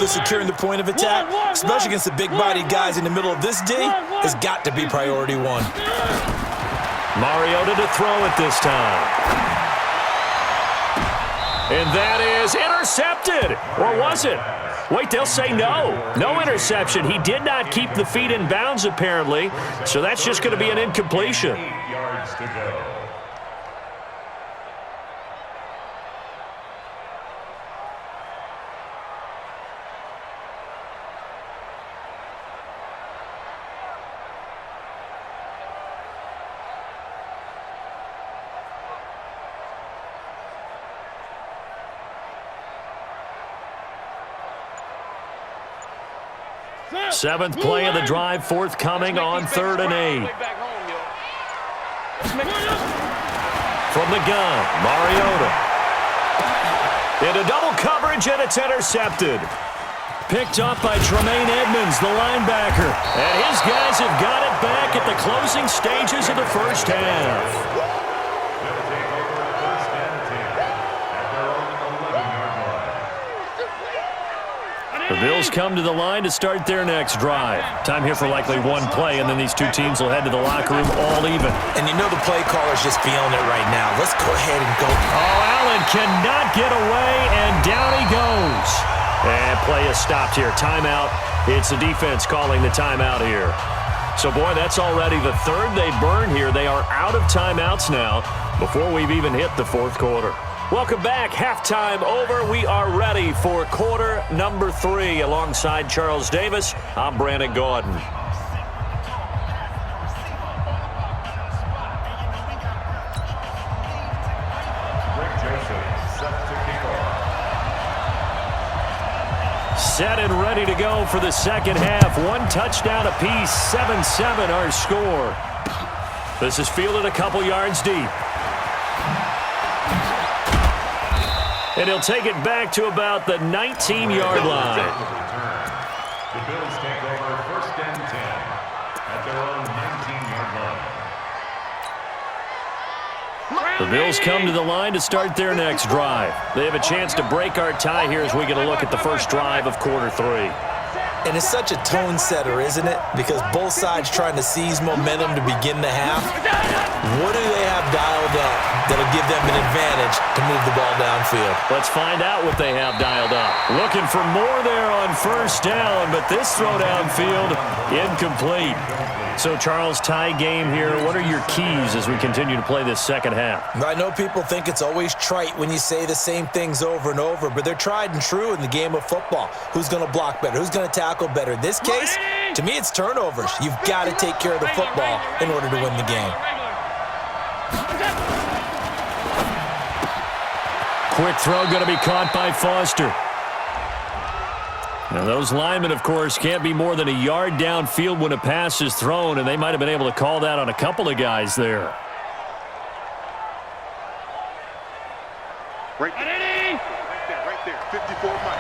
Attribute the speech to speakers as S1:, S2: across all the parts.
S1: that securing the point of attack, especially against the big-bodied guys in the middle of this D, has got to be priority one.
S2: Mariota to throw it this time. And that is intercepted. Or was it? Wait, they'll say no. No interception. He did not keep the feet in bounds, apparently. So that's just going to be an incompletion.
S3: 8 yards to go.
S2: Seventh play of the drive forthcoming on 3rd and 8. From the gun, Mariota. Into double coverage, and it's intercepted. Picked up by Tremaine Edmonds, the linebacker. And his guys have got it back at the closing stages of the first half. The Bills come to the line to start their next drive. Time here for likely one play, and then these two teams will head to the locker room all even.
S1: And you know the play caller's just feeling it right now. Let's go ahead and go.
S2: Oh, Allen cannot get away, and down he goes. And play is stopped here. Timeout. It's the defense calling the timeout here. So, boy, that's already the third they burn here. They are out of timeouts now before we've even hit the fourth quarter. Welcome back. Halftime over. We are ready for quarter number 3. Alongside Charles Davis, I'm Brandon Gordon. Set and ready to go for the second half. One touchdown apiece. 7-7 our score. This is fielded a couple yards deep. And he'll take it back to about the 19-yard line.
S3: The Bills take over 1st and 10 at their own 19-yard line.
S2: The Bills come to the line to start their next drive. They have a chance to break our tie here as we get a look at the first drive of quarter 3.
S1: And it's such a tone setter, isn't it? Because both sides trying to seize momentum to begin the half. What do they have dialed up that'll give them an advantage to move the ball downfield?
S2: Let's find out what they have dialed up. Looking for more there on first down, but this throw downfield incomplete. So, Charles, tie game here. What are your keys as we continue to play this second half?
S1: I know people think it's always trite when you say the same things over and over, but they're tried and true in the game of football. Who's going to block better? Who's going to tackle better? In this case, to me, it's turnovers. You've got to take care of the football in order to win the game.
S2: Quick throw going to be caught by Foster. Now, those linemen, of course, can't be more than a yard downfield when a pass is thrown, and they might have been able to call that on a couple of guys there.
S4: Right there, 54 Mike.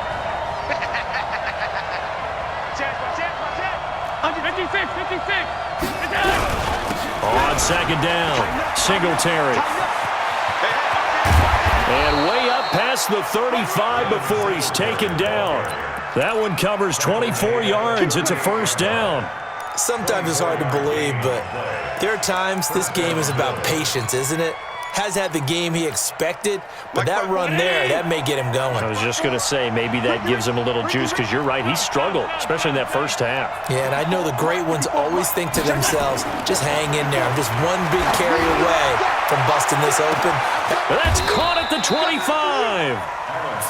S4: 56.
S2: On second down, Singletary. And way up past the 35 before he's taken down. That one covers 24 yards. It's a first down.
S1: Sometimes it's hard to believe, but there are times this game is about patience, isn't it? Has had the game he expected, but that run there, that may get him going.
S2: I was just going to say, maybe that gives him a little juice, because you're right, he struggled, especially in that first half.
S1: Yeah, and I know the great ones always think to themselves, just hang in there. I'm just one big carry away from busting this open.
S2: That's caught at the 25.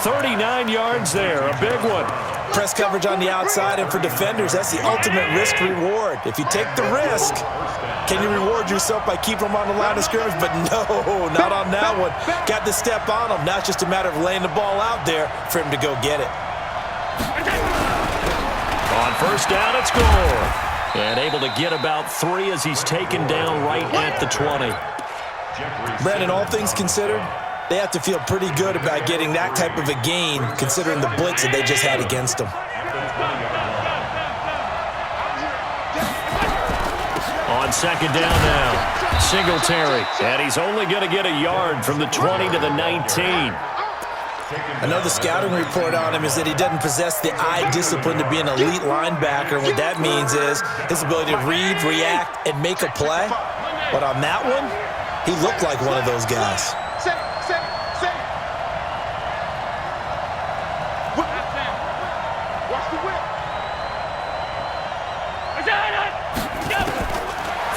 S2: 39 yards there, a big one.
S1: Press coverage on the outside, and for defenders, that's the ultimate risk-reward. If you take the risk, can you reward yourself by keeping them on the line of scrimmage? But no, not on that one. Got to step on them. Now it's just a matter of laying the ball out there for him to go get it.
S2: On first down, it's Gore. And able to get about 3 as he's taken down right at the 20.
S1: Brandon, all things considered, they have to feel pretty good about getting that type of a gain, considering the blitz that they just had against them.
S2: On second down now, Singletary. And he's only going to get a yard from the 20 to the 19.
S1: I know the scouting report on him is that he doesn't possess the eye discipline to be an elite linebacker. What that means is his ability to read, react, and make a play. But on that one, he looked like one of those guys.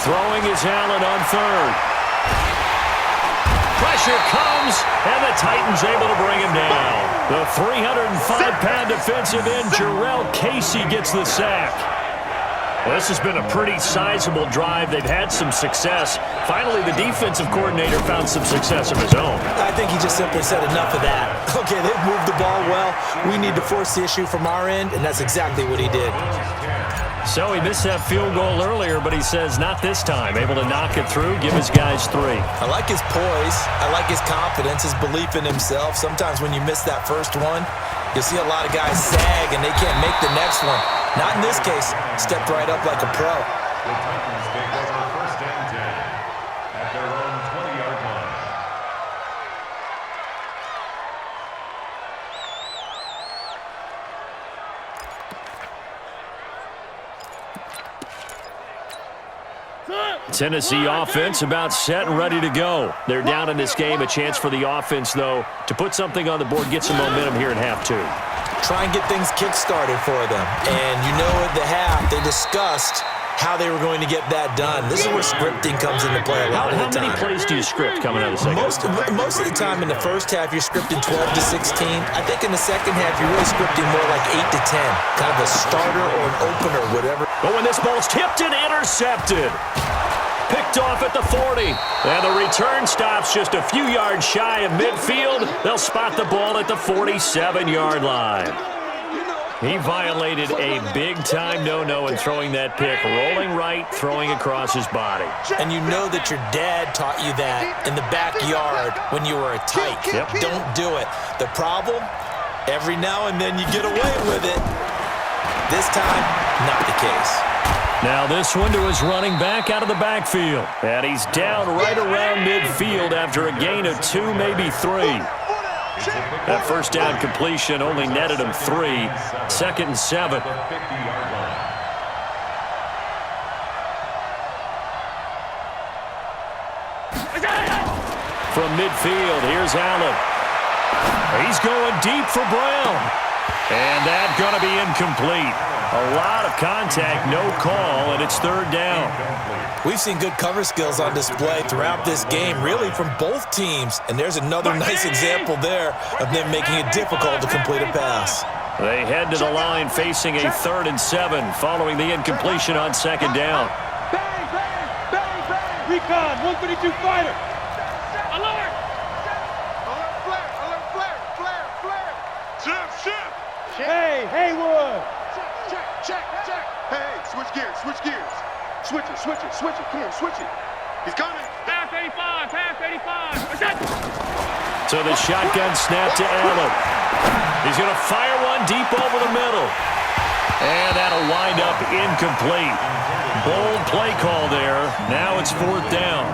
S2: Throwing is Allen on third. Pressure comes, and the Titans able to bring him down. The 305-pound defensive end, Jarrell Casey, gets the sack. Well, this has been a pretty sizable drive. They've had some success. Finally, the defensive coordinator found some success of his own.
S1: I think he just simply said enough of that. Okay, they've moved the ball well. We need to force the issue from our end, and that's exactly what he did.
S2: So he missed that field goal earlier, but he says not this time. Able to knock it through, give his guys 3.
S1: I like his poise. I like his confidence, his belief in himself. Sometimes when you miss that first one, you'll see a lot of guys sag and they can't make the next one. Not in this case. Stepped right up like a pro.
S3: The Titans take over first and 10 at their own 20-yard line.
S2: Tennessee offense about set and ready to go. They're down in this game. A chance for the offense, though, to put something on the board, get some momentum here in half 2.
S1: Try and get things kick-started for them. And you know at the half, they discussed how they were going to get that done. This is where scripting comes into play a lot of the time.
S2: How many plays do you script coming out of the second?
S1: Most of the time in the first half, you're scripting 12 to 16. I think in the second half, you're really scripting more like 8 to 10. Kind of a starter or an opener, whatever.
S2: But when this ball's tipped and intercepted. Picked off at the 40. And the return stops just a few yards shy of midfield. They'll spot the ball at the 47-yard line. He violated a big-time no-no in throwing that pick. Rolling right, throwing across his body.
S1: And you know that your dad taught you that in the backyard when you were a tyke.
S2: Yep.
S1: Don't do it. The problem, every now and then you get away with it. This time, not the case.
S2: Now this one to his running back out of the backfield. And he's down right around midfield after a gain of 2, maybe 3. That first down completion only netted him 3. 2nd and 7. From midfield, here's Allen. He's going deep for Brown. And that's going to be incomplete. A lot of contact, no call, and it's 3rd down.
S1: We've seen good cover skills on display throughout this game, really from both teams. And there's another nice example there of them making it difficult to complete a pass.
S2: They head to the line facing a 3rd and 7 following the incompletion on 2nd down.
S4: Bang, bang, bang, bang. Recon, 152 fighter. Alert. Alert, flare, alert, flare, flare, flare. Shift. Hey, Haywood. Check. Hey, switch gears. Switch it. Come on, switch it. He's coming. Pass 85.
S2: So the shotgun snap to Allen. He's going to fire one deep over the middle. And that'll wind up incomplete. Bold play call there. Now it's 4th down.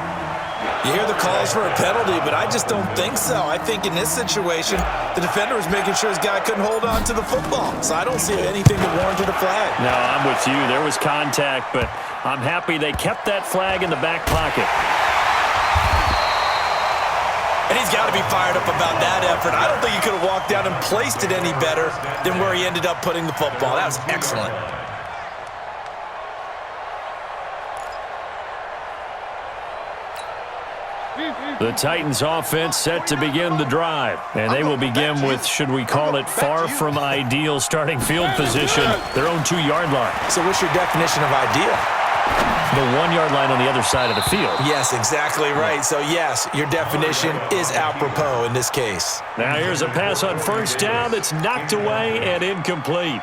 S1: You hear the calls for a penalty, but I just don't think so. I think in this situation, the defender was making sure his guy couldn't hold on to the football. So I don't see anything that warranted a flag.
S2: No, I'm with you. There was contact, but I'm happy they kept that flag in the back pocket.
S1: And he's got to be fired up about that effort. I don't think he could have walked down and placed it any better than where he ended up putting the football. That was excellent.
S2: The Titans offense set to begin the drive. And they will begin with, should we call it, far from ideal starting field position, their own 2-yard line.
S1: So what's your definition of ideal?
S2: The 1-yard line on the other side of the field.
S1: Yes, exactly right. So yes, your definition is apropos in this case.
S2: Now here's a pass on 1st down that's knocked away and incomplete.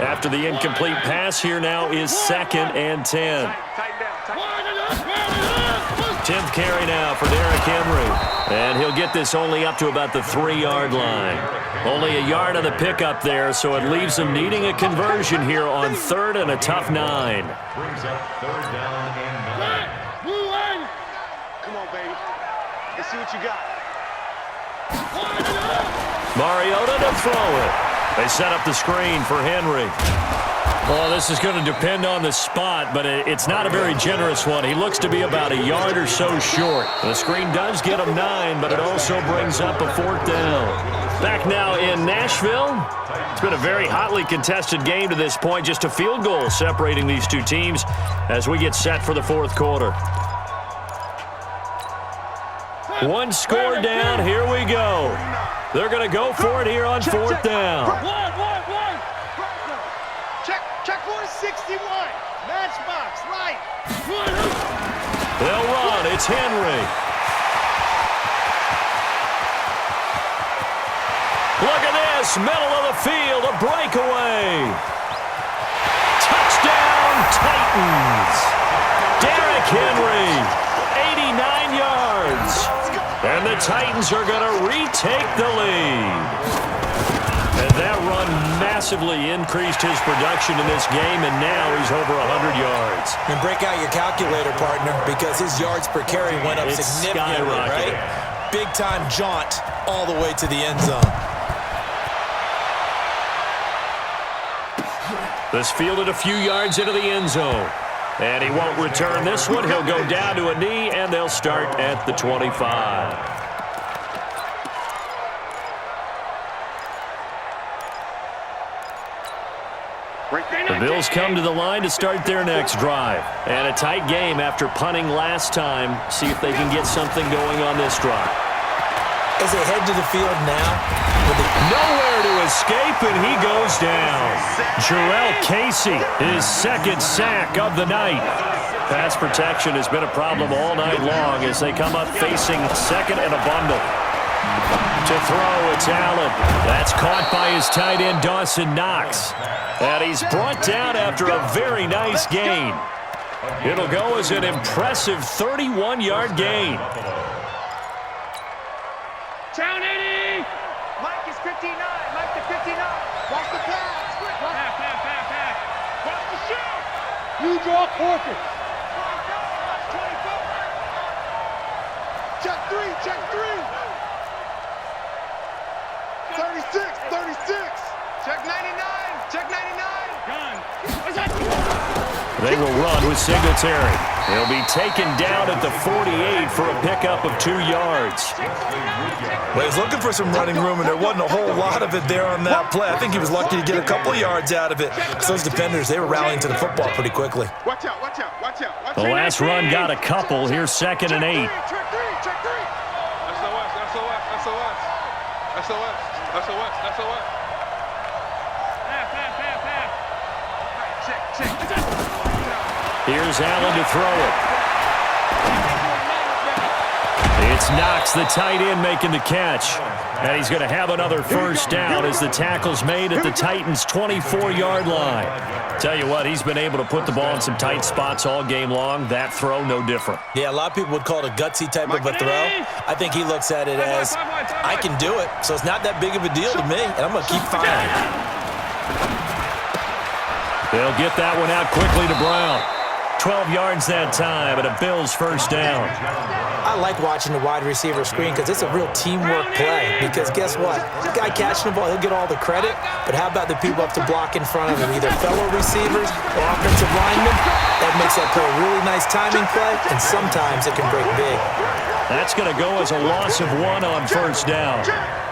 S2: After the incomplete pass, here now is 2nd and 10. 10th carry now for Derrick Henry. And he'll get this only up to about the 3-yard line. Only a yard on the pickup there, so it leaves him needing a conversion here on 3rd and a tough 9.
S3: Brings up 3rd down and 9.
S4: Come on, baby. Let's see what you got.
S2: Mariota to throw it. They set up the screen for Henry. Well, this is going to depend on the spot, but it's not a very generous one. He looks to be about a yard or so short. The screen does get him 9, but it also brings up a 4th down. Back now in Nashville. It's been a very hotly contested game to this point. Just a field goal separating these two teams as we get set for the 4th quarter. One score down. Here we go. They're going to go for it here on 4th down.
S4: Check 461. Matchbox, right.
S2: They'll run. It's Henry. Look at this. Middle of the field. A breakaway. Touchdown, Titans. Derrick Henry. 89 yards. And the Titans are going to retake the lead. And that run massively increased his production in this game, and now he's over 100 yards.
S1: And break out your calculator, partner, because his yards per carry went up significantly, right? Big-time jaunt all the way to the end zone.
S2: This fielded a few yards into the end zone. And he won't return this one. He'll go down to a knee, and they'll start at the 25. The Bills come to the line to start their next drive. And a tight game after punting last time. See if they can get something going on this drive.
S1: As they head to the field now.
S2: Nowhere to escape, and he goes down. Jarrell Casey, his 2nd sack of the night. Pass protection has been a problem all night long as they come up facing 2nd and a bundle. To throw, it's Allen. That's caught by his tight end, Dawson Knox. And he's brought down after a very nice gain. It'll go as an impressive 31-yard gain.
S4: Down 80. Mike is 59. Mike to 59. Watch the pass. Pass. Watch the shoot. You draw quarter. Check 3. 36. Check 99. Check 99. Gun.
S2: They will run with Singletary. He'll be taken down at the 48 for a pickup of 2 yards.
S1: Well, he's looking for some running room, and there wasn't a whole lot of it there on that play. I think he was lucky to get a couple of yards out of it. Because those defenders, they were rallying to the football pretty quickly.
S4: Watch out.
S2: The last run got a couple. Here's 2nd and 8.
S4: Check 3. SOS.
S2: Here's Allen to throw it. It's Knox, the tight end, making the catch. And he's going to have another 1st down as the tackle's made at the Titans' 24-yard line. Tell you what, he's been able to put the ball in some tight spots all game long. That throw, no different.
S1: Yeah, a lot of people would call it a gutsy type of a throw. I think he looks at it as, I can do it, so it's not that big of a deal to me, and I'm going to keep firing.
S2: They'll get that one out quickly to Brown. 12 yards that time, and a Bills 1st down.
S1: I like watching the wide receiver screen because it's a real teamwork play. Because guess what? The guy catching the ball, he'll get all the credit. But how about the people up to block in front of him, either fellow receivers or offensive linemen? That makes that play a really nice timing play, and sometimes it can break big.
S2: That's going to go as a loss of 1 on 1st down.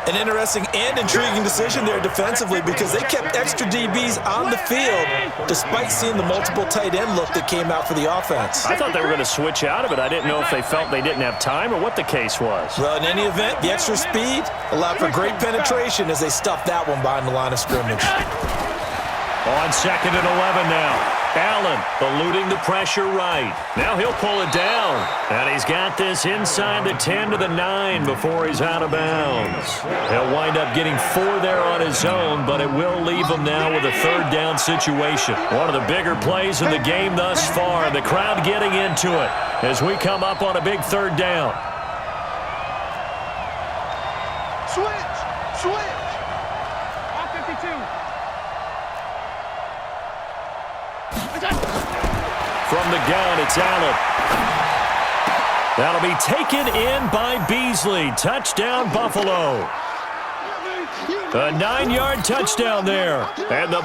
S1: An interesting and intriguing decision there defensively because they kept extra DBs on the field despite seeing the multiple tight end look that came out for the offense.
S2: I thought they were going to switch out of it. I didn't know if they felt they didn't have time or what the case was.
S1: Well, in any event, the extra speed allowed for great penetration as they stuffed that one behind the line of scrimmage.
S2: On 2nd and 11 now. Allen eluding the pressure right. Now he'll pull it down. And he's got this inside the 10 to the 9 before he's out of bounds. He'll wind up getting 4 there on his own, but it will leave him now with a 3rd down situation. One of the bigger plays in the game thus far. The crowd getting into it as we come up on a big 3rd down.
S4: Switch. All 52.
S2: From the gun, it's Allen. That'll be taken in by Beasley. Touchdown, Buffalo. A 9-yard touchdown there. And the